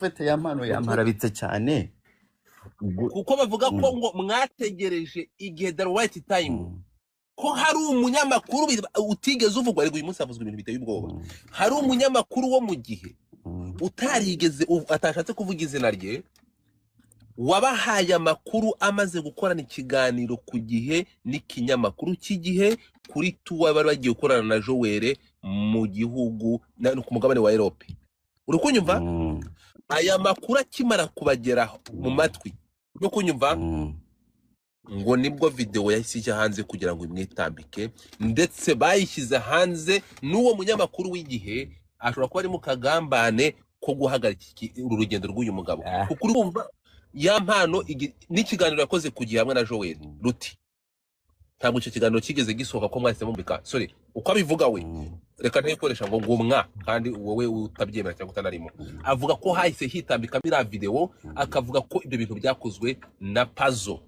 fete ya mpano yamarabitse cyane kuko bavuga ko ngo mwategereje igihe the right time ko hari umunyamakuru utigeze uvugwa ariko uyu munsi havuzwe ibintu biteye ubwoba hari umunyamakuru wo mu gihe utarigeze atashatse kuvuga izina rye wabahaye amakuru amaze gukorana ikiganiro ku gihe n'ikinyamakuru cy'igihe kuri tuwa bari bagiye gukorana na Joel mu gihugu ku mugabane wa Europe uri kunyumva aya makuru akimara kubageraho mu matwi no kunyumva ngo nibwo video yahise hanze kugira ngo imwitambike ndetse bayishyize hanze n'uwo munyamakuru w'igihe ashobora kuba ari mu kagambane ko guhagarika urugendo rw'uyu mugabo kuko urumva ya mpano n'ikiganiro yakoze ku gihe hamwe na Joel Ruti ntabwo icyo kiganiro kigeze gisohoka ko mwahise mumbika sorry uko abivuga we reka ntikoresha ngo ngumwa kandi wowe utabyemera cyangwa utanarimo avuga ko hahise hitambika mira video akavuga ko ibyo bintu byakozwe na Puzzle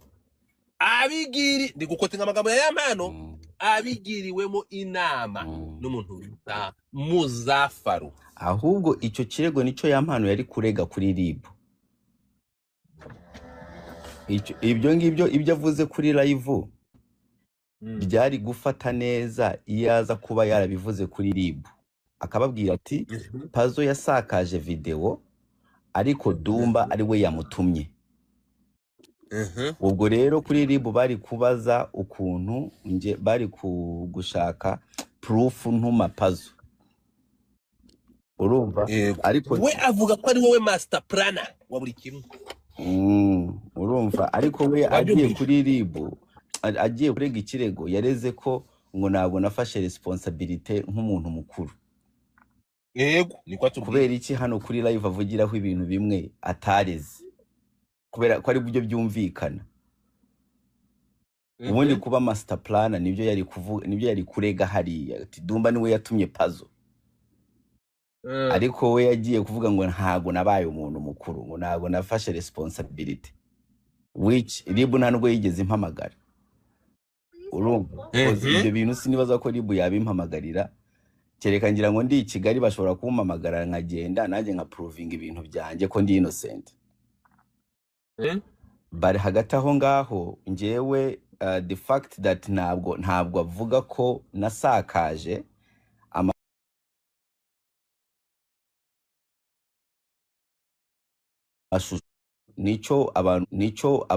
abigiri ndi gukotinga amagambo ya mpano abigiriwemo inama n'umuntu wita Muzafaru ahubwo icyo kirego nico ya mpano yari kurega kuri RIB ibyo ngibyo ibyo avuze kuri live byari gufata neza iyo aza kuba yarabivuze kuri RIB akababwira ati Puzzle yasakaje video ariko Dumba ari we yamutumye ubwo rero kuri RIB bari kubaza ukuntu nje bari gushaka proof ntuma Puzzle urumva ariko we avuga ko ari wowe master planner wa buri kimwe urumva ariko we agiye kuri RIB agiye kurega ikirego yareze ko ngo ntabwo nafashe responsibility nk'umuntu mukuru yego niko kubera iki hano kuri live avugiraho ibintu bimwe atareze kubera ko ari buryo byumvikana ubundi kuba master planner nibyo yari kuvuga nibyo yari kurega hariya ati Dumba niwe yatumye Puzzle ariko we yagiye kuvuga ngo ntago nabaye umuntu mukuru ngo ntago nafashe responsibility which RIB ntabwo yigeze impamagara urumva ibyo bintu sinibaza ko RIB yabimpamagarira kereka ngira ngo ndi i Kigali bashobora kumpamagara nkagenda nanjye nka proving ibintu byanjye ko ndi innocent bari hagati aho ngaho ngewe the fact that ntabwo avuga ko nasakaje amashusho nico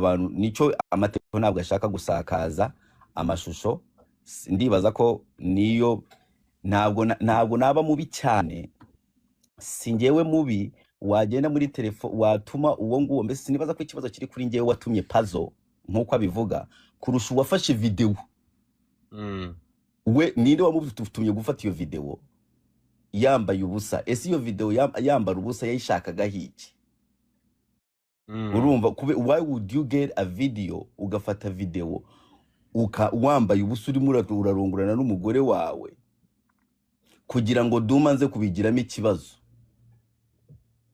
amategeko ntabwo ashaka gusakaza amashusho ndibaza ko niyo ntabwo naba mubi cyane singewe mubi wagenda muri telefone watuma uwo nguwo mbese sinibaza ko ikibazo kiri kuri ngewe watumye Puzzle nkuko abivuga kurusha uwafashe video we ninde wamutumye gufata iyo video yambaye ubusa ese iyo video yambara ubusa yayishakaga hiki urumva why would you get a video ugafata video wambaye ubusa urimo urarungurana n'umugore wawe kugira ngo Dumba nze kubigiramo ikibazo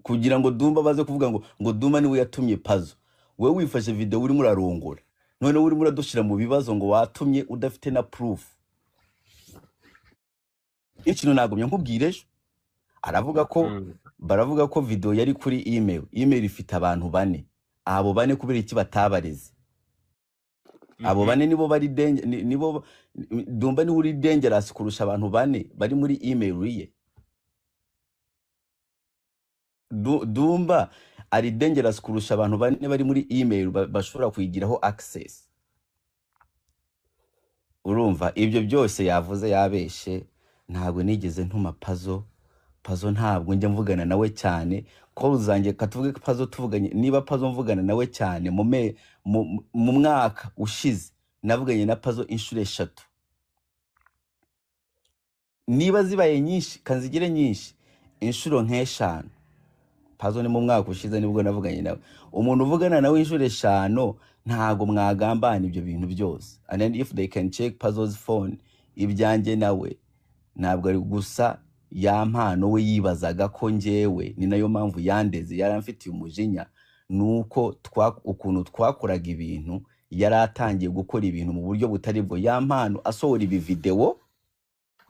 kugira ngo Dumba baze kuvuga ngo Dumba niwe yatumye Puzzle wewe wifashe video urimo urarongora none urimo uradushira mu bibazo ngo watumye udafite na proof ikintu nagumye nkubwire ejo aravuga ko baravuga ko video yari kuri email ifite abantu bane abo bane kubera iki batabareze abo bane nibo bari nibo Dumba ni uri dangerous kurusha abantu bane bari muri email ye Dumba ari dangerous kurusha abantu bane bari muri email bashobora kuyigiraho access urumva ibyo byose yavuze yabeshe ntabwo nigeze ntuma Puzzle ntabwo njya mvugana nawe cyane ko uzangiye katuvuge Puzzle tuvuganye niba Puzzle mvugana nawe cyane mu mwaka ushize navuganye na Puzzle inshuro 3 niba zibaye nyinshi kanzigire nyinshi inshuro nk'eshanu Puzzle ni mu mwaka ushize nibwo navuganye nawe umuntu uvugana nawe inshuro 5 ntago mwagambana ibyo bintu byose and then if they can check Puzzle's phone ibyanjye nawe ntabwo ari gusa ya mpano we yibazaga ko ngewe ni nayo mpamvu yandeze yaramfitiye umujinya nuko ukuntu twakoraga ibintu yaratangiye gukora ibintu mu buryo butari bwo ya mpano asohora ibi video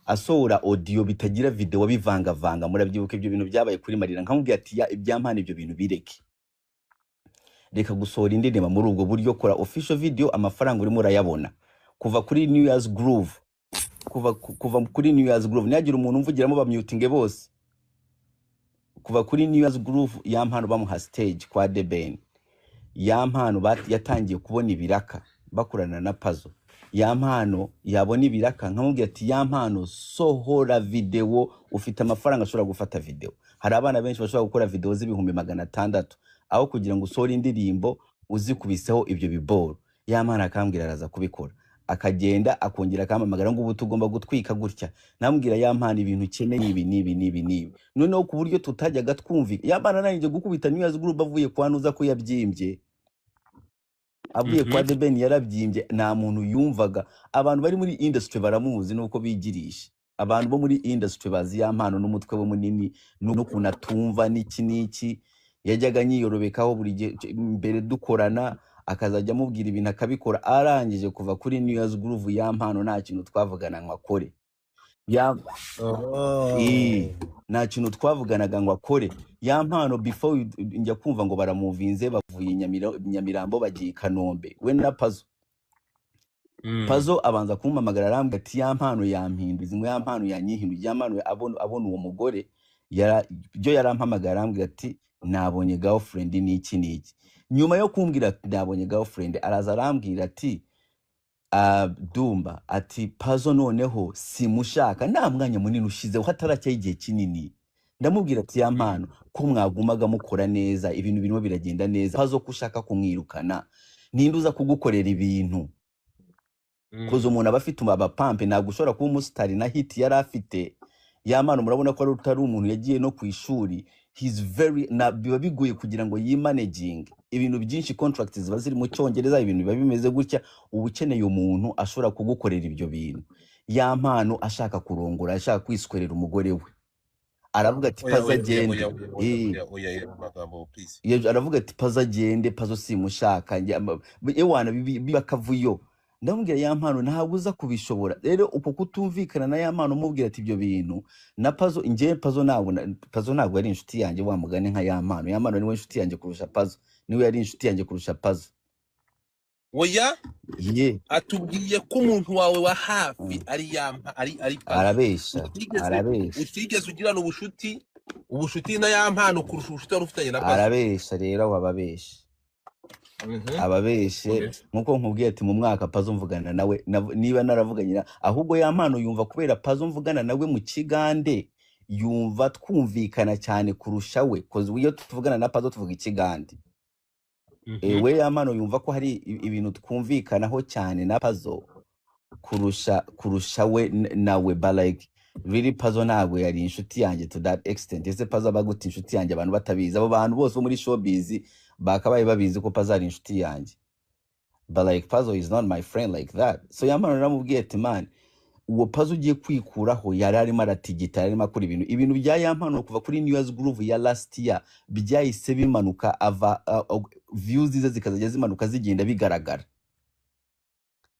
asohora audio bitagira video bivangavanga. Murabyibuka ibyo bintu byabaye kuri Marina, nkamubwira ati ibyampana ibyo bintu bireke, reka gusohora indirimbo muri ubwo buryo, kora official video, amafaranga urimo urayabona. Kuva kuri New Year's Groove, kuva kuri New Year's Groove ntiyagira umuntu umvugiramo bamutinge bose. Kuva kuri New Year's Groove yampano bamuha stage kwa The Ben, yampano yatangiye kubona ibiraka bakurana na Puzzle. Yampano yabona ibiraka, nkamubwira ati yampano sohora video, ufite amafaranga ashobora gufata video. Hari abana benshi bashobora gukora video z'ibihumbi 600 aho kugira ngo usohore indirimbo uzikubiseho ibyo biboro. Yampano akambwira araza kubikora, akagenda akongera akamamagara ngo ubu tugomba gutwika gutya. Nambwira yampano ibintu ukeneye ibi. Noneho ku buryo tutajyaga twumvika. Yampano nanjye gukubita New Year's Group avuye kwa Nuza ko yabyimbye, avuye kwa The Ben yarabyimbye, nta muntu yumvaga. Abantu bari muri industry baramuzi nuko bigirisha. Abantu bo muri industry bazi yampano n'umutwe we munini n'ukuntu atumva n'iki. Yajyaga nyiyorobekaho buri gihe mbere dukorana, akazajya amubwira ibintu akabikora. Arangije kuva kuri New Year's Groove yampano nta kintu twavugana ngo akore. Nta kintu twavuganaga ngo akore. Yampano before njya kumva ngo baramuvinze bavuye Nyamirambo bagiye i Kanombe we na Puzzle. Puzzle abanza kumpamagara arambwira ati yampano yampinduza, ngo yampano yanyihinduye. Yampano abona uwo mugore byo yarampamagara arambwira ati nabonye girlfriend n'iki. Nyuma yo kumbwira ati nabonye girlfriend, araza arambwira ati Dumba ati Puzzle noneho simushaka, nta mwanya munini ushizeho hataracyaho igihe kinini. Ndamubwira ati yampano ko mwagumaga mukora neza, ibintu birimo biragenda neza, Puzzle ko ushaka kumwirukana, ninde uza kugukorera ibintu? Kozo umuntu aba afite abapampe, ntabwo ushobora kuba umusitari na hit yari afite. Yampano murabona ko ari umuntu yagiye no ku ishuri. He's very biba bigoye kugira ngo yimanaging ibintu byinshi, contracts ziba ziri mu Cyongereza, ibintu biba bimeze gutya. Ubu ukeneye umuntu ashobora kugukorera ibyo bintu. Yampano ashaka kurongora, ashaka kwiswerera umugore we, aravuga ati Puzzle agende. Aravuga ati Puzzle agende, Puzzle simushaka. Ewana bibakavuyo. Ndamubwira yampano ntabwo uza kubishobora. Rero uko kutumvikana na yampano mubwira ati ibyo bintu na Puzzle, ngiye Puzzle ntabwo ari inshuti yanjye wa mugane nka yampano. Yampano niwe inshuti yanjye kurusha Puzzle, niwe yari inshuti yanjye kurusha Puzzle. Oya atubwiye ko umuntu wawe wa hafi ari Puzzle. Arabesha. Utigeze ugirana ubushuti na yampano kurusha ubushuti wari ufitanye na Puzzle. Arabesha rero wababesha. Ababeshe nkuko nkubwiye ati mu mwaka Puzzle mvugana nawe, niba naravuganye ahubwo yampano yumva kubera Puzzle mvugana nawe mu Kigande, yumva twumvikana cyane kurusha we, cause iyo tuvugana na Puzzle tuvuga Ikigande. We yampano yumva ko hari ibintu twumvikanaho cyane na Puzzle kurusha we nawe, but like really Puzzle ntabwo yari inshuti yanjye to that extent. Ese Puzzle abaguti inshuti yanjye abantu batabizi, abo bantu bose bo muri showbiz bakabaye babizi ko Puzzle ari inshuti yanjye, but like Puzzle is not my friend like that. So yampano namubwiye ati man, uwo Puzzle ugiye kwikuraho yari arimo aratigita, arimo akora ibintu bya yampano kuva kuri New Year's Groove ya last year byahise bimanuka, views ze zikazajya zimanuka zigenda bigaragara,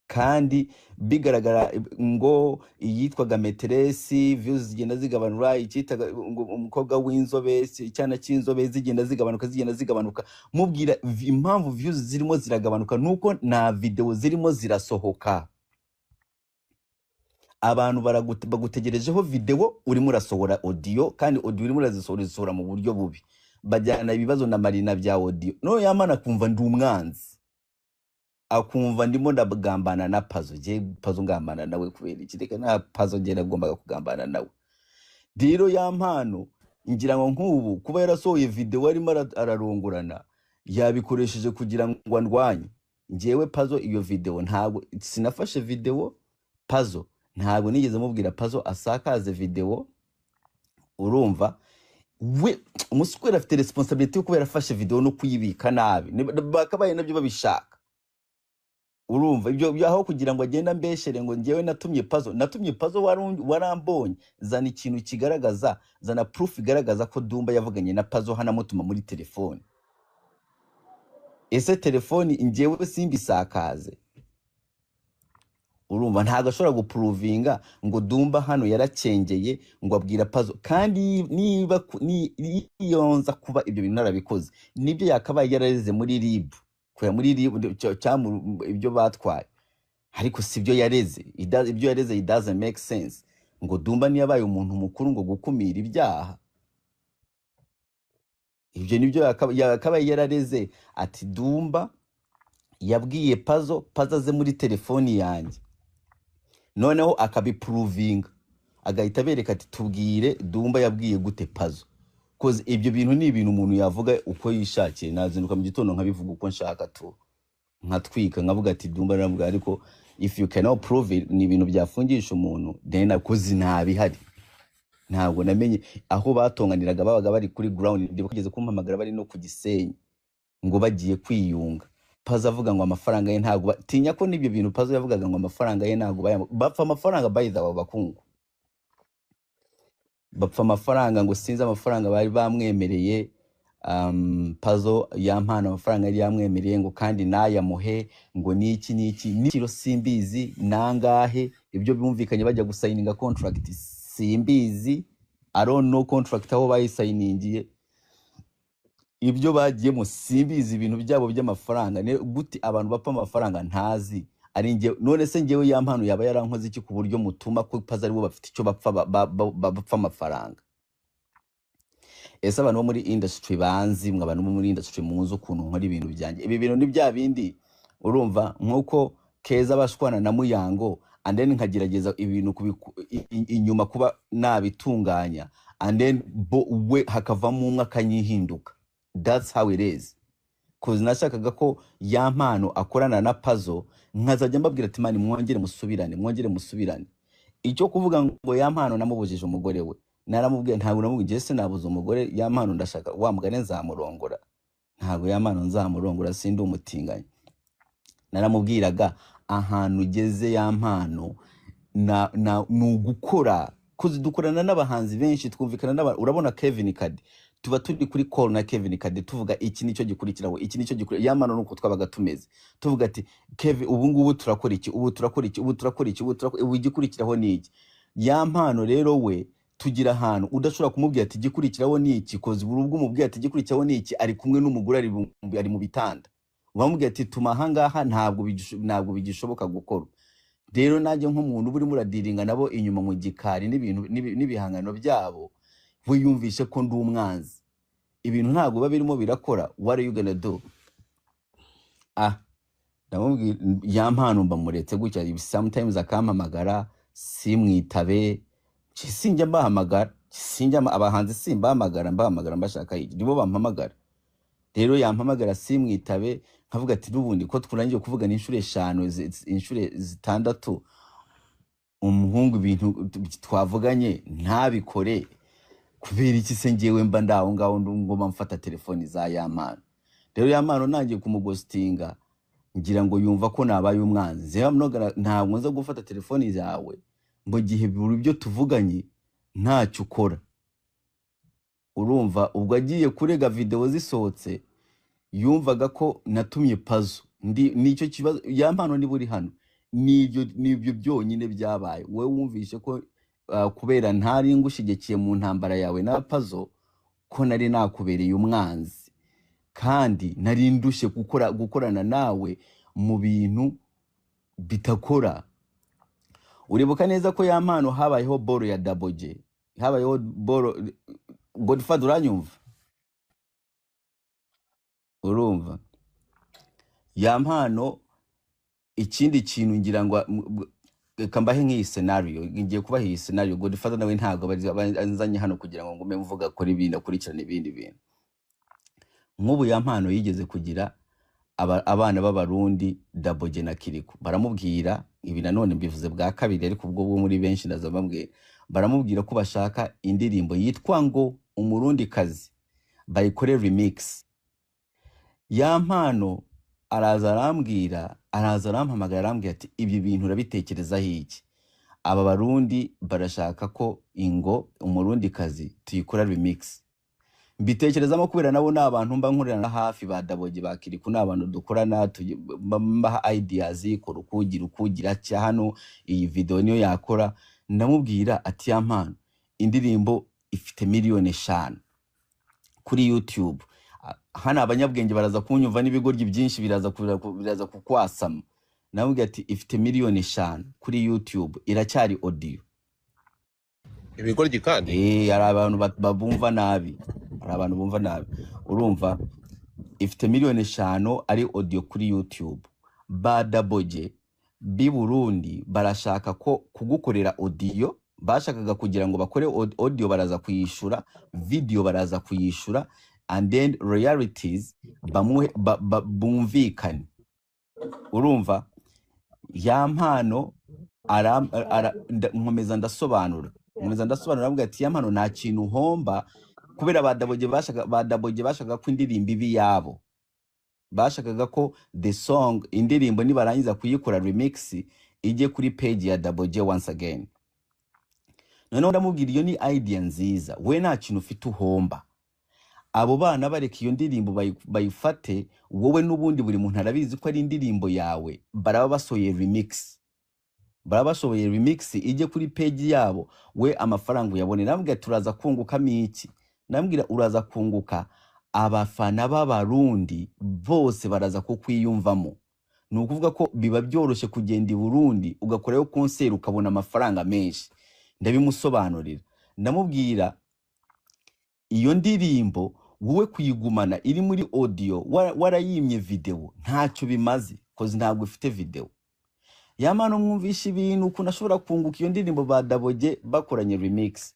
kandi bigaragara ngo iyitwaga Metresi views zigenda zigabanura, icyitaga umukobwa w'inzobe, icyana cy'inzobe zigenda zigabanuka. Mubwira impamvu views zirimo ziragabanuka nuko na video zirimo zirasohoka. Abantu bagutegerejeho video, urimo urasohora audio, kandi audio urimo urazisohora mu buryo bubi. Bajyana ibibazo na Marina bya audio. No yamana kumva ndi umwanzi, akumva ndimo ndagambana na Puzzle. Je Puzzle ngambana nawe kubera iki? Reka na Puzzle je nagombaga kugambana nawe. Rero yampano ngira ngo nk'ubu kuba yarasohoye video arimo ararongorana, yabikoresheje kugira ngo andwanye ngewe Puzzle. Iyo video ntabwo sinafashe video Puzzle, ntabwo nigeze mubwira Puzzle asakaze video. Urumva we umuswera afite responsibility yo kuba yarafashe video no kuyibika nabi, bakabaye nabyo babishaka. Urumva ibyo aho kugira ngo agenda mbeshere ngo ngewe natumye Puzzle warambonye. Zana ikintu kigaragaza, zana proof igaragaza ko Dumba yavuganye na Puzzle hana mutuma muri telefone. Ese telefone ngewe simbisakaze? urumva ntago ashobora guprovinga ngo Dumba hano yaracengeye ngo abwira Puzzle, kandi niba niyonza kuba ibyo bintu narabikoze nibyo yakabaye yarareze muri RIB, kuya muri RIB cyamu ibyo batwaye, ariko sibyo yareze. Ibyo yareze it doesn't make sense, ngo Dumba niyo yabaye umuntu mukuru ngo gukumira ibyaha. Ibyo nibyo yakabaye yarareze ati Dumba yabwiye Puzzle aze muri telefoni yanjye, noneho akabiprovinga agahita bereka ati tubwire Dumba yabwiye gute Puzzle, cause ibyo bintu ni ibintu umuntu yavuga uko yishakiye. Nazinduka mu gitondo nkabivuga uko nshaka tu, nkatwika nkavuga ati Dumba naravuga, ariko if you cannot prove it, ni ibintu byafungisha umuntu, then akoze ntabihari. Ntabwo namenye aho batonganiraga, babaga bari kuri ground, ndi kugeze kumpamagara bari no ku Gisenyi ngo bagiye kwiyunga. Puzzle avuga ngo amafaranga ye ntabwo tinya ko nibyo bintu Puzzle yavugaga ngo amafaranga ye ntabwo bapfa amafaranga by the bakungu, bapfa amafaranga ngo sinzi amafaranga bari bamwemereye. Puzzle yampana amafaranga yari yamwemereye ngo kandi nayamuhe ngo niki nikiro simbizi nangahe, ibyo bumvikanye bajya gusayininga contract simbizi, I don't know contract aho bayisayiningiye, ibyo bagiyemo simbizi, ibintu byabo by'amafaranga ne guti abantu bapfa amafaranga ntazi. Ari nge none se ngewe yampano yaba yarankoze iki ku buryo mutuma ko Puzzle ari bo bafite icyo bapfa amafaranga? Ese abantu bo muri industry banzi, mwe abantu bo muri industry muzi ukuntu nkora ibintu byanjye, ibi bintu ni bya bindi urumva nkuko Keza bashwana na Muyango, and then nkagerageza ibintu inyuma kuba nabitunganya, and then we hakavamo umwe akanyihinduka. That's how it is, cause nashakaga ko yampano akorana na Puzzle, nkazajya mbabwira ati mani mwongere musubirane. Icyo kuvuga ngo yampano namubujije umugore we, naramubwiye ntabwo namubwiye se nabuze umugore, yampano ndashaka wa mugane nzamurongora, ntabwo yampano nzamurongora, sindi umutinganya. Naramubwiraga ahantu ugeze yampano nugukora, kuzi dukorana n'abahanzi benshi, twumvikana urabona Kevin Kade, tuba turi kuri call na Kevin Kade tuvuga iki nicyo gikurikiraho, iki nicyo gikurikira. Yampano nuko twabaga tumeze, tuvuga ati Kevin ubu ngubu turakora iki, ubu igikurikiraho ni iki. Yampano rero we tugira ahantu udashobora kumubwira ati gikurikiraho ni iki, kozi burubwo umubwira ati gikurikiraho ni iki ari kumwe n'umugore ari mu bitanda, bamubwira ati tuma hangaha, ntabwo bigishoboka gukora. Rero najye nk'umuntu buri muradiringa nabo inyuma mu gikari n'ibintu n'ibihangano byabo, we yumvishe ko ndi umwanzi, ibintu ntabwo babirimo birakora. What are you gonna do? Ndamubwira yampano mbamuretse gutya, sometimes akampamagara simwitabe, sinjya mbahamagara, abahanzi simbahamagara, mbashaka nibo bampamagara. Rero yampamagara simwitabe, nkavuga ati n'ubundi ko twurangiye kuvuga n'inshuro 5 inshuro 6 umuhungu ibintu twavuganye ntabikore, kubera iki se ngewe mba ndaho ngaho ngoma mfata telefoni za yampano. Rero yampano nangiye kumugostinga ngira ngo yumva ko nabaye umwanzi, ntabwo nza gufata telefoni zawe ngo gihe buri byo tuvuganye ntacyo ukora. Urumva ubwo agiye kurega video zisohotse, yumvaga ko natumye Puzzle, nicyo kibazo. Yampano ni buri hano, nibyo byonyine byabaye. We wumvishe ko kubera ntari ngushigikiye mu ntambara yawe na Puzzle ko nari nakubereye umwanzi, kandi nari ndushe gukorana nawe mu bintu bitakora. Uribuka neza ko yampano habayeho boro ya Double J, habayeho boro Godfather, uranyumva? Urumva yampano ikindi kintu ngira ngo kambahe nk'iyi scenario, ngiye kubaha iyi scenario. Godfather nawe ntago banzanye hano kugira ngo ngume mvuga kuri ibintu akurikirana ibindi bintu. Nk'ubu yampano yigeze kugira abana b'abarundi Double J na Kiriko, baramubwira ibi nanone mbivuze bwa kabiri, ariko ubwo muri benshi ndazabambwira, baramubwira ko bashaka indirimbo yitwa ngo Umurundi kazi bayikore remix. Yampano araza arampamagara arambwira ati ibi bintu urabitekereza iki? Aba barundi barashaka ko ingo Umurundi kazi tuyikora remix. mbitekerezamo kubera nabo n'abantu mba nkorana hafi ba Daboge ba Kiriku n'abantu dukorana mbaha ideas ikora ukugira cya hano iyi video niyo yakora ndamubwira ati ya mpano indirimbo ifite miliyoni 5 kuri YouTube hana abanyabwenge baraza kunyumva n'ibigoryi byinshi biraza kukwasama namubwira ati ifite miliyoni 5 kuri YouTube iracyari audio ibigoryi kandi hari abantu babumva nabi urumva ifite miliyoni 5 ari audio kuri YouTube ba Daboge bi Burundi barashaka ko kugukorera audio bashakaga kugira ngo bakore audio baraza kuyishura video baraza kuyishura and then royalties bumvikane urumva ya mpano nkomeza ndasobanura avuga ati ya mpano nta kintu homba kubera ba Daboge bashaka ko indirimbo ibi yabo bashakaga ko the song indirimbo nibarangiza kuyikora remix ije kuri page ya Daboge once again none ndamubwira iyo ni idea nziza we nta kintu ufite uhomba abo bana bareka iyo ndirimbo bayifate wowe n'ubundi buri muntu arabizi ko ari indirimbo yawe baraba basohoye remix ije kuri page yabo we amafaranga uyabone nambwira turaza kunguka miki nambwira uraza kunguka abafana b'abarundi bose baraza kukwiyumvamo nukuvuga ko biba byoroshye kugenda i Burundi ugakorayo concert ukabona amafaranga menshi ndabimusobanurira ndamubwira iyo ndirimbo wowe kuyigumana iri muri audio warayimye video ntacyo bimaze koze ntabwo ufite video yamano mwumvisha ibintu uko nashobora kunguka iyo ndirimbo ba Daboge bakoranye remix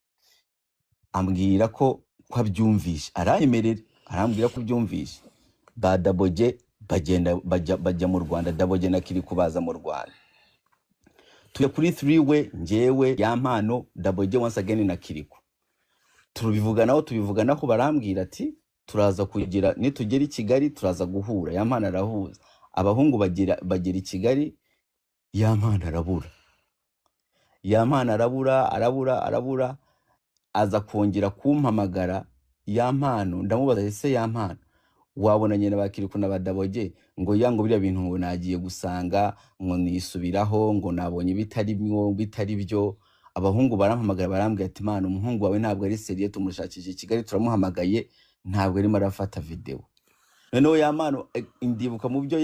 ambwira ko kwabyumvisha arayemerera arambwira ko byumvisha ba Daboge bajya mu Rwanda Daboge na Kiriku baza mu Rwanda tuya kuri 3 we njewe ya mpano Daboge once again na Kiriku tubivuganaho barambwira ati turaza kugira nitugera i Kigali turaza guhura ya mpano arahuza abahungu bagera i Kigali ya mpano arabura aza kongera kumpamagara ya mpano ndamubaza ese ya mpano wabonanye na Bakiriku na Daboge ngo yango biriya bintu ngo nagiye gusanga ngo nisubiraho ngo nabonye bitari byo abahungu barampamagara barambwira ati mana umuhungu wawe ntabwo ari seriye tumushakije Kigali turamuhamagaye ntabwo ari marafata video noneho ya mpano indibuka mu byo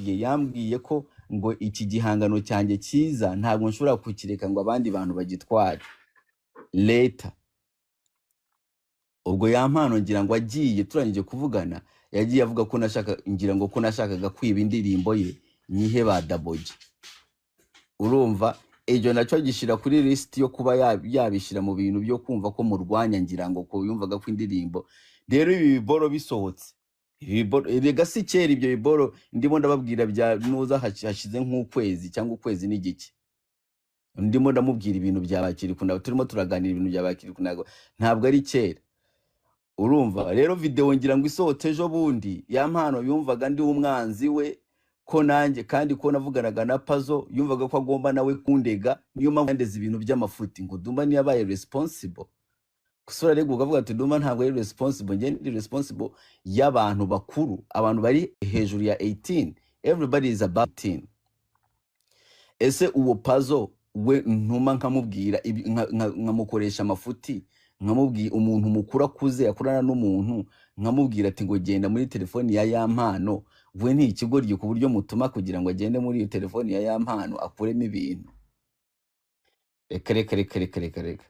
yambwiye ko ngo iki gihangano cyanjye cyiza ntabwo nshobora kukireka ngo abandi bantu bagitware leta ubwo ya mpano ngira ngo agiye turangije kuvugana yagiye avuga ko nashakaga kwiba indirimbo ye nyihe ba Daboge urumva ejo nacyo gishira kuri list yo kuba yabishira mu bintu byo kumva ko murwanya ngira ngo ko yumvaga ko indirimbo rero ibi biboro bisohotse rega si kera ibyo biboro ndimo ndababwira bya nuza hashize nk'ukwezi cyangwa ukwezi n'igiki ndimo ndamubwira ibintu bya Bakiriku turimo turaganira ibintu bya Bakiriku ntabwo ari kera urumva rero video ngira ngo isohote ejo bundi ya mpano yumvaga ndi umwanzi we ko nanjye kandi ko navuganaga na Pazo yumvaga ko agomba nawe kundega niyo mpamvu yandeze ibintu by'amafuti ngo Dumba ni yabaye responsible kusura rego ukavuga ati Dumba ntabwo ari responsible nge ndi responsible y'abantu bakuru abantu bari hejuru ya 18 everybody is above 18 ese uwo Pazo we ntuma nkamubwira nkamukoresha amafuti nkamubwira umuntu mukuru akuze yakurana n'umuntu nkamubwira ati ngo genda muri telefoni ya mpano we nti ikigoryi ku buryo mutuma kugira ngo agende muri iyo telefoni ya mpano akuremo ibintu reka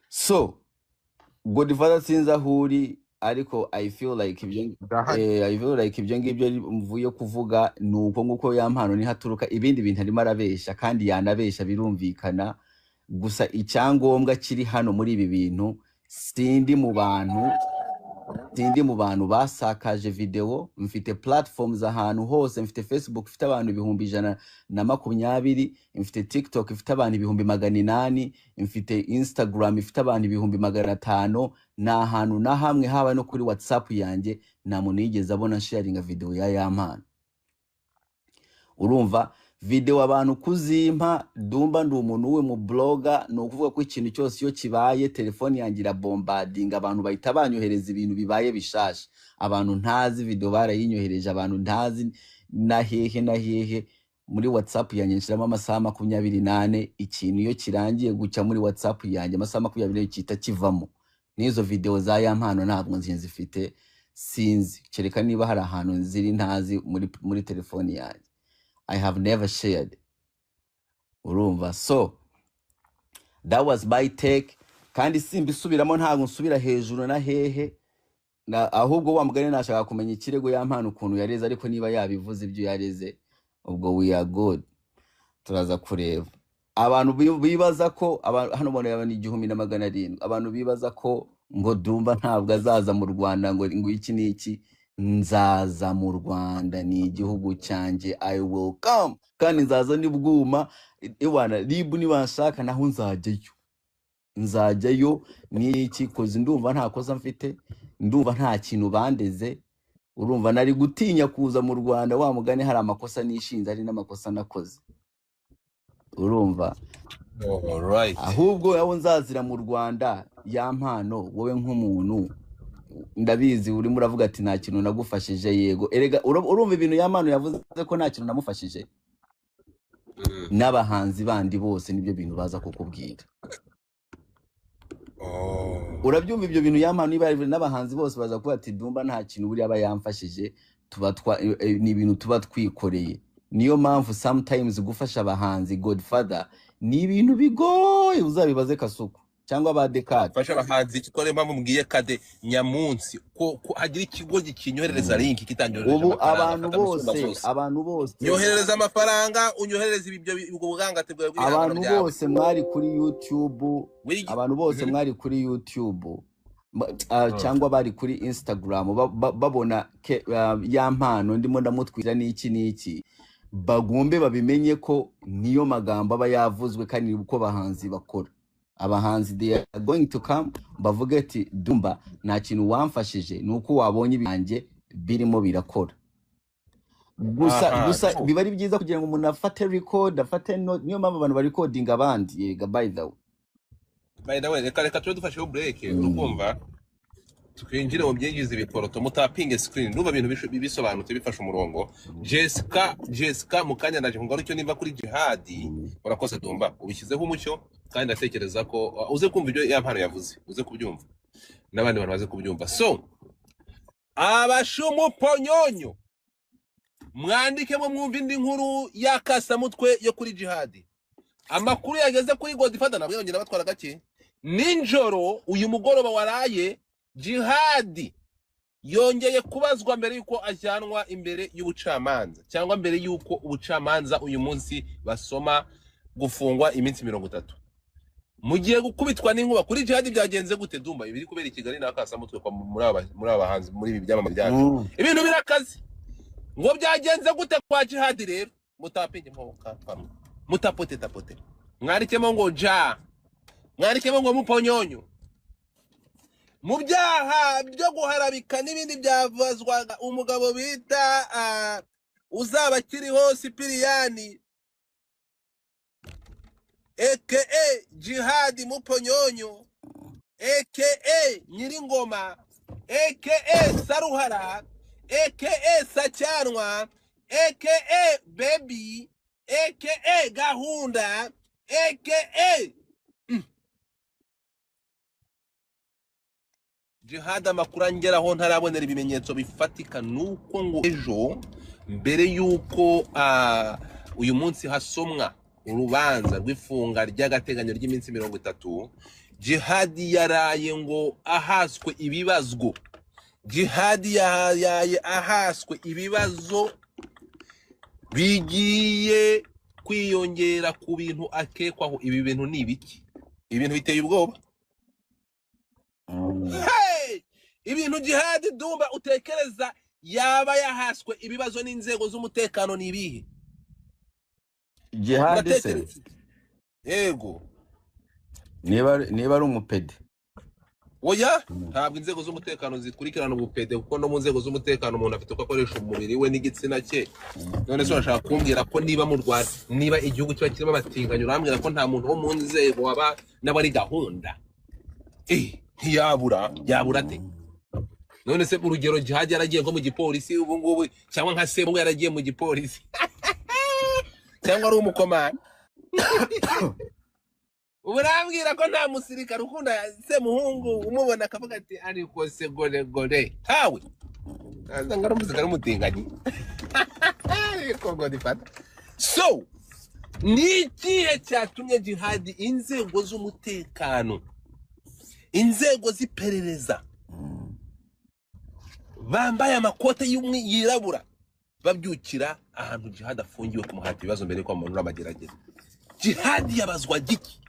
so Godfather sinza huri ariko I feel like ibyo ngibyo mvuye kuvuga nuko nguko ya mpano ni haturuka ibindi bintu arimo arabesha kandi yanabesha birumvikana gusa icyangombwa kiri hano muri ibi bintu sindi mu bantu basakaje video mfite platforms ahantu hose mfite Facebook ifite abantu 120 mfite TikTok ifite abantu 800 mfite Instagram ifite abantu 500 na ahantu na hamwe haba no kuri WhatsApp yanjye nta muntu yigeze abona sharinga video ya mpano urumva video abantu kuzimpa Dumba ndi umuntu we mu bloga no kuvuga ko ikintu cyose iyo kibaye telefone yangira bombarding abantu bahita banyohereza ibintu bibaye bishasha abantu ntazi video barayinyohereje abantu ntazi na hehe muri WhatsApp yanjye nshiramo amasaha 28 ikintu iyo kirangiye guca muri WhatsApp yanjye amasaha 20 cyita kivamo nizo video za ya mpano ntabwo nzifite sinzi kereka niba hari ahantu ziri ntazi muri telefone yanjye I have never shared urumva so that was my take kandi simbisubiramo ntabwo nsubira hejuru na hehe ahubwo wa mugani nashaka kumenya ikirego ya mpano ukuntu yareze ariko niba yabivuze ibyo yareze ubwo we are good turaza kureba abantu bibaza ko hano bone yabana 1700 abantu bibaza ko ngo Dumba ntabwo azaza mu Rwanda ngo iki niki nzaza mu Rwanda ni igihugu cyanjye I will come kandi nzaza nibwuma iwana ribu nibanshaka naho nzajyayo niki koze ndumva nta koza mfite ndumva nta kintu bandeze urumva nari gutinya kuza mu Rwanda wa mugani hari amakosa nishinze ari n'amakosa nakoze urumva alright ahubwo yawo nzazira mu Rwanda ya mpano wowe nk'umuntu ndabizi urimo uravuga ati nta kintu nagufashije yego erega urumva ibintu ya mpano yavuze ko nta kintu namufashije n'abahanzi bandi bose nibyo bintu baza kukubwira urabyumva ibyo bintu ya mpano niba n'abahanzi bose baza kuba ati Dumba nta kintu buri aba yamfashije ni ibintu tuba twikoreye niyo mpamvu sometimes gufasha abahanzi Godfather ni ibintu bigoye uzabibaze Kasuku cyangwa ba Dekade fasha abahanzi kitore mpamvu mbwiye Kade nyamunsi ko hagira ikigo gikinyohereza link kitanyohereje ubu abantu bose nyohereza amafaranga unyohereza ibyo ubugangate bwawe abantu bose mwari kuri YouTube abantu bose mwari kuri YouTube cyangwa bari kuri Instagram babona ya mpano ndimo ndamutwira n'iki bagombe babimenye ko niyo magambo aba yavuzwe kandi uko bahanzi bakora abahanzi they are going to come bavuga ati Dumba nta kintu wamfashije nuko wabonye ibyanjye birimo birakora gusa biba ari byiza kugira ngo umuntu afate record afate niyo mpamvu abantu bari recording abandi yega by the way reka tube dufashe break urukumva twinjire mu byinjiza ibikoroto mutapinge screen nuba ibintu bisobanutse bifasha umurongo Jessica mukanya naje ngoro cyo niva kuri Jihadi urakoze Dumba ubishyizeho umucyo kandi ndatekereza ko uze kumva ibyo ya mpano yavuze uze kubyumva n'abandi bantu baze kubyumva so abashumu ponyonyo mwandike mu mwumva indi nkuru yakasa mutwe yo kuri Jihadi amakuru yageze kuri Godfather nabwo yongera batwara gake ninjoro uyu mugoroba waraye Jihadi yongeye kubazwa mbere yuko ajyanwa imbere y'ubucamanza cyangwa mbere yuko ubucamanza uyu munsi basoma gufungwa iminsi 30 mugiye gukubitwa n'inkuba kuri Jihadi byagenze gute Dumba ibiri kubera i Kigali nakasa mutwe kwa muri abahanzi muri ibi byamamare byacu ibintu birakaze ngo byagenze gute kwa Jihadi rero mutapinge mpoka mutapote mwarikemo ngo mwarikemo ngo muponyonyo mu byaha byo guharabika n'ibindi byavazwaga umugabo bita uzaba kiriho Sipiriyani aka Jihadi Muponyonyo aka Nyiringoma aka Saruhara aka Sacyanwa aka Baby aka Gahunda aka Jihadi amakuru angeraho ntarabonera ibimenyetso bifatika nuko ngo ejo mbere yuko uyu munsi hasomwa urubanza rw'ifunga ry'agateganyo ry'iminsi 30 Jihadi yaraye ngo ahaswe ibibazgo Jihadi yaye ahaswe ibibazo bigiye kwiyongera ku bintu akekwaho ibi bintu ni ibiki ibintu biteye ubwoba hey! Ibintu Jihadi Dumba utekereza yaba yahaswe ibibazo n'inzego z'umutekano ni ibihe Jihadi se yego niba ari umupede oya ntabwo inzego z'umutekano zikurikirana ubupede kuko no mu nzego z'umutekano umuntu afite uko akoresha umubiri we n'igitsina cye. None se urashaka kumbwira ko niba mu Rwanda niba igihugu kiba kirimo abatinganyi urambwira ko nta muntu wo mu nzego waba n'abari gahunda ntiyabura ate? None se urugero Jihad yaragiye nko mu gipolisi ubu ngubu cyangwa nka Semungu yaragiye mu gipolisi cyangwa ari umukomanda urambwira ko nta musirikare ukunda Semuhungu umubona akavuga ati ariko se gore tawe azanga ari umusirikare umutinganyi ariko ngo difata. So ni ikihe cyatumye Jihad inzego z'umutekano inzego z'iperereza bambaye amakote yirabura babyukira ahantu Jihad afungiwe kumuhata ibibazo mbere ko amanura amagerageza? Jihad yabazwa giki?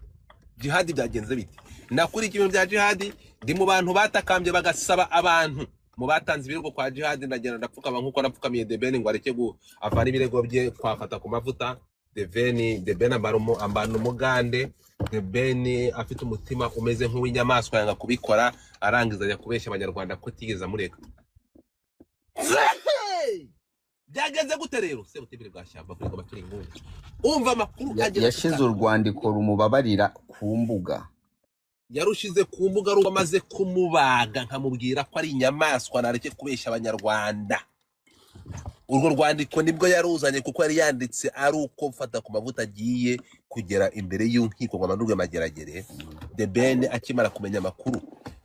Jihad byagenze biti? Nakuri ibintu bya Jihad ndi mu bantu batakambye bagasaba abantu mu batanze ibirego kwa Jihad ndagenda ndapfukama nkuko napfukamiye The Ben ngo areke avana ibirego bye kwafata ku mavuta. The Ben ambana umugande. The Ben afite umutima umeze nk'uw'inyamaswa yanga kubikora arangiza ajya kubeshya abanyarwanda ko tigeze amureka. Byageze gute rero se butibire bwashyamba kuri amaturi ingungu umva amakuru yashize urwandiko rumubabarira ku mbuga, yarushize ku mbuga rumaze kumubaga nkamubwira ko ari inyamaswa nareke kubeshya abanyarwanda. Urwo rwandiko nibwo yaruzanye kuko yari yanditse ari uko mfata ku mavuta agiye kugera imbere y'inkiko ngo amanurwe mageragere. The Ben akimara kumenya amakuru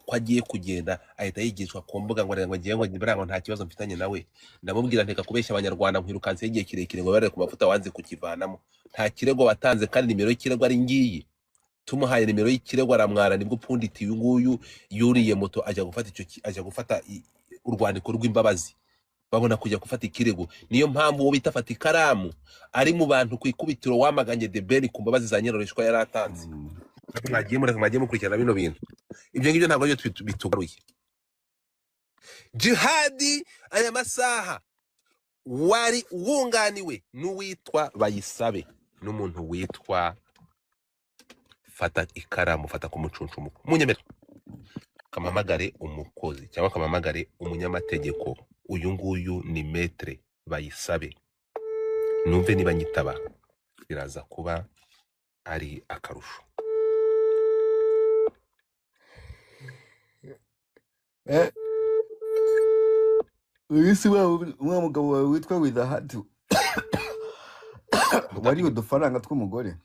ko agiye kugenda ahita yigishwa ku mbuga ngo ngiye ngo nibrango nta kibazo mfitanye nawe, ndamubwira nteka kubeshya abanyarwanda nkwirukanse igihe kirekire ngo barere ku mavuta wanze kukivanamo. Nta kirego watanze kandi nimero y'ikirego ari ngiyi, tumuhaye nimero y'ikirego aramwara nibwo punditi uyu nguyu yuriye moto ajya gufata urwandiko rw'imbabazi babona kujya gufata ikirego. Niyo mpamvu wo bitafata ikaramu ari mu bantu kwikubitiro wamaganye The Ben ku mbabazi za nyiroreshwa yaratanze. Mwagiye mukurikirana bino bintu, ibyo ngibyo ntabwo byo bitugaruye. Jihad aya masaha wari wunganiwe n'uwitwa Bayisabe n'umuntu witwa fata ikaramu fata ku mucuncumuko munyemera kamamagare umukozi cyangwa kamamagare umunyamategeko. Uyu nguyu ni Maître Bayisabe, numve niba nyitaba biraza kuba ari akarusho. Uyisi wa mugabo wawe witwa Withahati wari udufaranga tw'umugore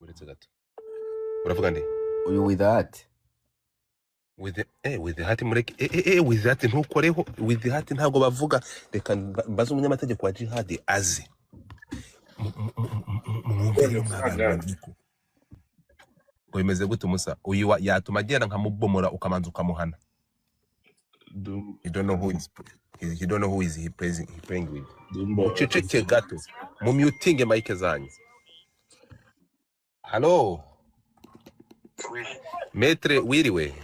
uretse gato uravuga nde? Uyu Withahati Withahati mureke Withahati ntukoreho. Withahati ntabwo bavuga. Reka mbaze umunyamategeko wa Jihad aze mwumvire mwabandiko ngo bimeze gute umusa uyu yatuma agenda nkamubomora ukamanza ukamuhana. You don't know who is he playing with. Uceceke gato mumyutinge mike zanyu. Hello Maître wiriwe?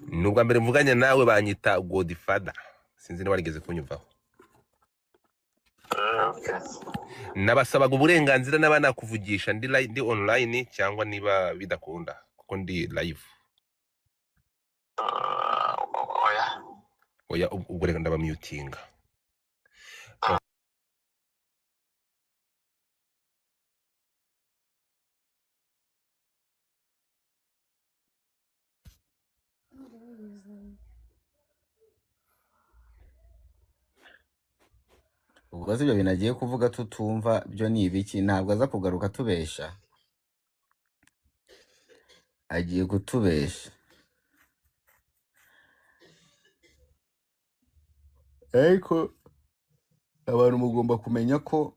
Nubwa mbere mvuganye nawe banyita Godfather, sinzi niba warigeze kunyumvaho. Nabasabaga uburenganzira n'abana kuvugisha ndi online cyangwa niba bidakunda kuko ndi live. Oya ubwo reka ndabamutinga. ubwo ibyo binagiye kuvuga tutumva byo ni ibiki? Ntabwo aza kugaruka tubesha, agiye kutubesha. Ariko abantu mugomba kumenya ko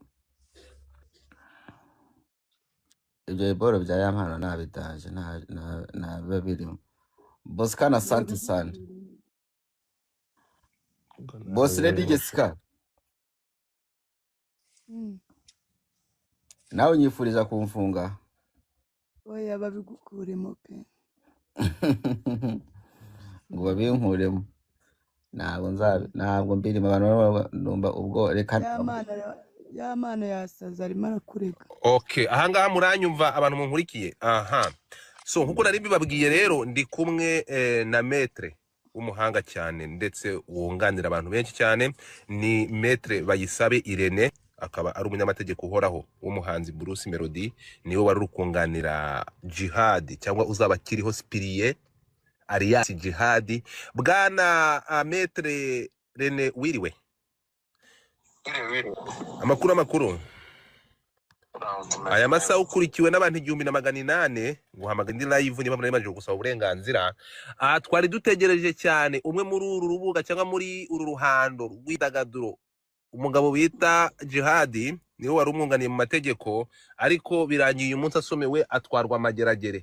ibyo biboro bya yampano ntabitaje nta biba birimo. Boscan asante sana. Boss Lady Jessica nawe unyifuriza kumfunga? Oya babigukuremo pe. ngo babinkuremo ntabwo mbirimo. Abantu numva ubwo reka Yamana yasaza arimo arakurega. Okay, ahangaha muranyumva abantu munkurikiye. Aha, so nkuko nari mbibabwiye rero ndi kumwe na maître w'umuhanga cyane ndetse wunganira abantu benshi cyane, ni maître Bayisabe Irene, akaba ari umunyamategeko uhoraho w'umuhanzi Bruce Melody, niwe wari ukunganira Jihad cyangwa uzaba kiriho Spirie alias Jihad. Bwana maître Rene, wiriwe? Amakuru aya masaha ukurikiwe n'abantu 1800 guhamagara ndi live niba muri maje gusaba uburenganzira. Twari dutegereje cyane umwe muri uru rubuga cyangwa muri uru ruhando rw'idagaduro, umugabo bita Jihad, niwe wari umwunganiye mu mategeko, ariko birangiye uyu munsi asomewe atwarwa amageragere.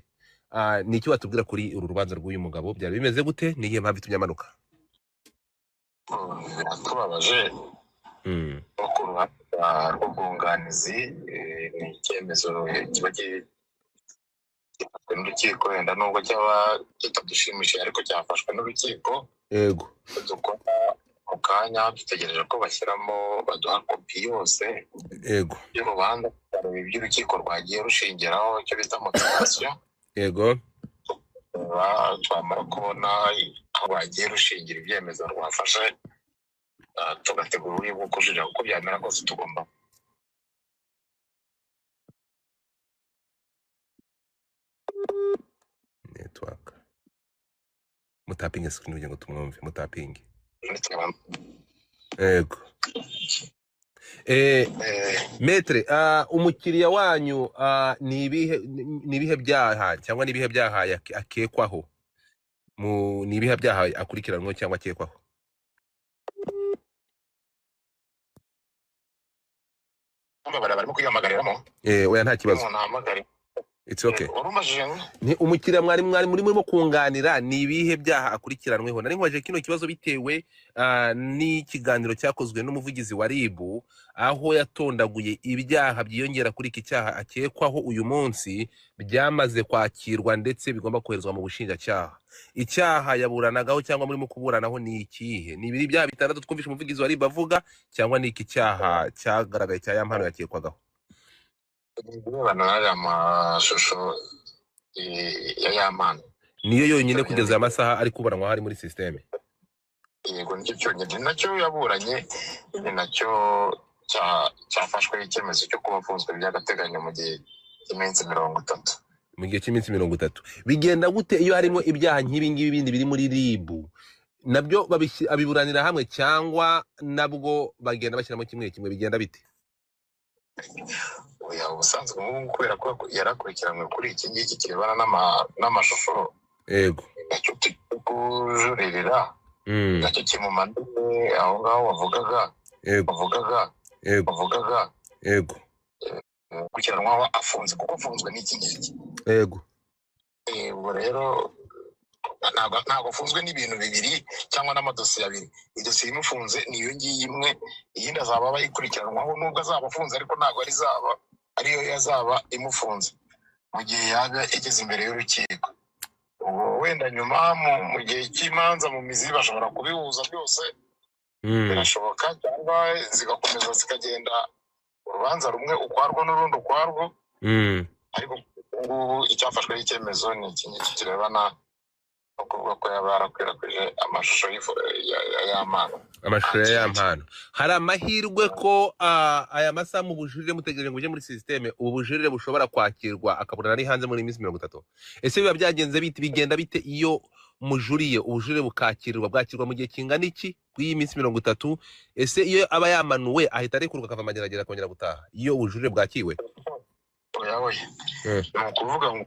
Ni iki watubwira kuri uru rubanza rw'uyu mugabo? Byari bimeze gute? Ni iyihe mpamvu itumye amanuka? Biratubabaje rw'ubwunganizi, ni icyemezo kiba gifashwe n'urukiko, wenda nubwo cyaba kitadushimishije ariko cyafashwe n'urukiko. Yego, dukora mu kanya dutegereje ko bashyiramo, baduha kopi yose yego y'urubanza, bareba iby'urukiko rwagiye rushingiraho, icyo bita motivasiyo. yego, twamara kubona aho bagiye rushingira ibyemezo rwafashe, tugategura uburyo bwo kujurira uko byamera kose. Tugomba network mutapinge screen kugira ngo tumwumve, mutapinge. Yego. Maître, umukiriya wanyu ni ibihe byaha cyangwa ni ibihe byaha akekwaho? Ni ibihe byaha akurikiranwe cyangwa akekwaho? barimo kwiyamagariramo. Oya nta kibazo. It's okay. Ni umukiriya mwari murimo kunganira, ni ibihe byaha akurikiranweho? Nari nkwaje kino kibazo bitewe n'ikiganiro cyakozwe n'umuvugizi wa RIB, aho yatondaguye ibyaha byiyongera kuri iki cyaha akekwaho uyu munsi byamaze kwakirwa ndetse bigomba koherezwa mu bushinjacyaha. Icyaha yaburanagaho cyangwa murimo kuburanaho ni ikihe? Ni ibiri byaha bitandatu twumvishe umuvugizi wa RIB avuga, cyangwa ni iki cyaha cyagaragaye cya yampano yakekwagaho? Niba amashusho ya yampano niyo yonyine kugeza amasaha ari kuburanwa hari muri systeme. Yego, nicyo cyonyine nacyo yaburanye, ni nacyo cyafashwe icyemezo cyo kuba afunzwe by'agateganyo mu gihe cy'iminsi 30. Mu gihe cy'iminsi 30 bigenda gute iyo harimo ibyaha nk'ibi ngibi bindi biri muri RIB? Nabyo abiburanira hamwe cyangwa nabwo bagenda bashyiramo kimwe kimwe? Bigenda bite? Oya, ubusanzwe nk'ubu kubera ko yarakurikiranwe kuri iki ngiki kirebana n'amashusho. Yego, nacyo tukujuririra, nacyo kimumanuye aho ngaho wavugaga. Yego, gukurikiranwaho afunze kuko afunzwe n'iki ngiki. Yego. Ubu rero ntabwo afunzwe n'ibintu bibiri cyangwa n'amadosiye abiri. Idosiye imufunze niyo ngiyi imwe, iyindi azaba bayikurikiranwaho nubwo azaba afunze, ariko ntabwo ariyo yazaba imufunze mu gihe yaba igeze imbere y'urukiko. Wenda nyuma mu gihe cy'imanza mu mizi bashobora kubihuza byose, birashoboka, cyangwa zigakomeza zikagenda urubanza rumwe ukwarwo n'urundi ukwarwo. Ariko ubu icyafashweho icyemezo ni iki ngiki kirebana no kuvuga ko yaba yarakwirakwije amashusho y'amano. Amashusho y'ampano. Hari amahirwe ko aya masaha mu bujurire mutegereje ngo uje muri systeme, ubu bujurire bushobora kwakirwa akaburana ari hanze muri iminsi 30? Ese biba byagenze bite, bigenda bite iyo mujuriye ubujurire bwakirwa mu gihe kingana iki kuri minsi 30? Ese iyo aba yamanuwe ahita arekurwa akava amageragere akongera gutaha iyo ubujurire bwakiwe? Oya, ni ukuvuga ngo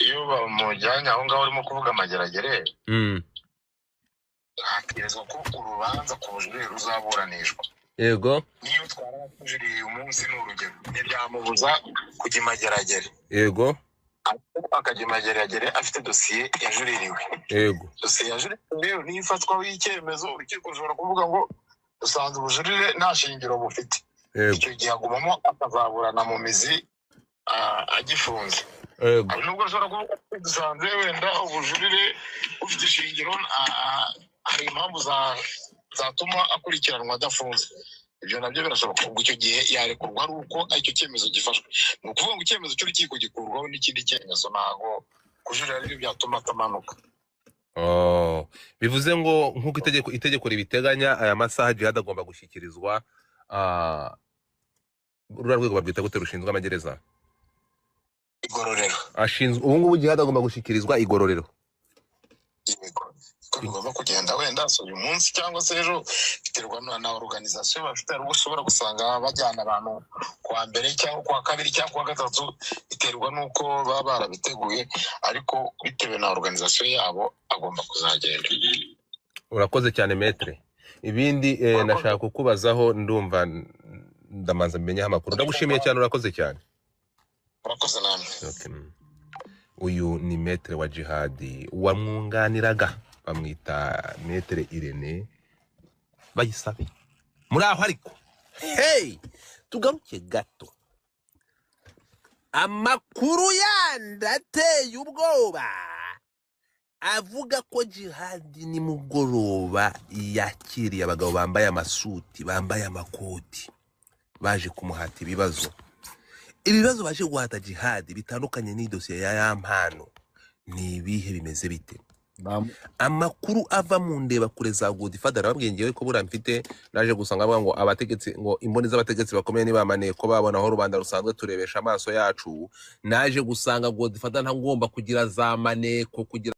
iyo bamujyanye aho ngaho urimo kuvuga amageragere, hakirizwa ko urubanza ku bujurire ruzaburanishwa. Yego. Niyo twarajuriye uyu munsi ni urugero, ntibyamubuza kujya imageragere. Yego. Akajya imageragere afite dosiye yajuririwe. Yego. Dosiye yajuririwe niyo ifatwaho icyemezo, urukiko rushobora kuvuga ngo dusanze ubujurire nta shingiro bufite. Icyo gihe agumamo akazaburana mu mizi agifunze. Nubwo ashobora kuvuga ko dusanze wenda ubujurire ufite ishingiro, hari impamvu zatuma akurikiranwa adafunze. ibyo nabyo birashoboka ubwo icyo gihe yarekurwa ari uko icyo cyemezo gifashwe ni ukuvuga ngo icyemezo cy'urukiko gikurwaho n'ikindi cyemezo ntago kujurira aribyo byatuma atamanuka. Bivuze ngo nk'uko itegeko ribiteganya aya masaha Djihad agomba gushyikirizwa ruriya rwego barwita gute rushinzwe amagereza? Igororero. Ubu ngubu Djihad agomba gushyikirizwa igororero. Ko bigomba kugenda wenda uyu munsi cyangwa se ejo biterwa na organisation bafite ari ushobora gusanga bajyana abantu kwa mbere cyangwa kwa kabiri cyangwa kwa gatatu biterwa nuko baba barabiteguye ariko bitewe na organisation yabo agomba kuzagenda. Urakoze cyane Maître. Ibindi nashaka kukubazaho ndumva ndamanza mmenye amakuru. Ndagushimiye cyane urakoze cyane. Urakoze namwe. Okay. Uyu ni Maître wa Djihad wamwunganiraga bamwita Maître Irene Bayisabe. Muri aho ariko hey tugaruke gato amakuru yandateye ubwoba avuga ko Djihad ni mugoroba yakiriye abagabo bambaye amasuti bambaye amakoti baje kumuhata ibibazo baje guhata Djihad bitandukanye n'idosiye ya yampano ni ibihe bimeze bite? Amakuru ava mu ndeba kure za Godfather arababwiye ngewe ko bura mfite naje gusanga avuga ngo abategetsi ngo imboni z'abategetsi bakomeye nibamaniye ko babona aho rubanda rusanzwe turebesha amaso yacu naje gusanga Godfather ntagomba kugira za maneko kugira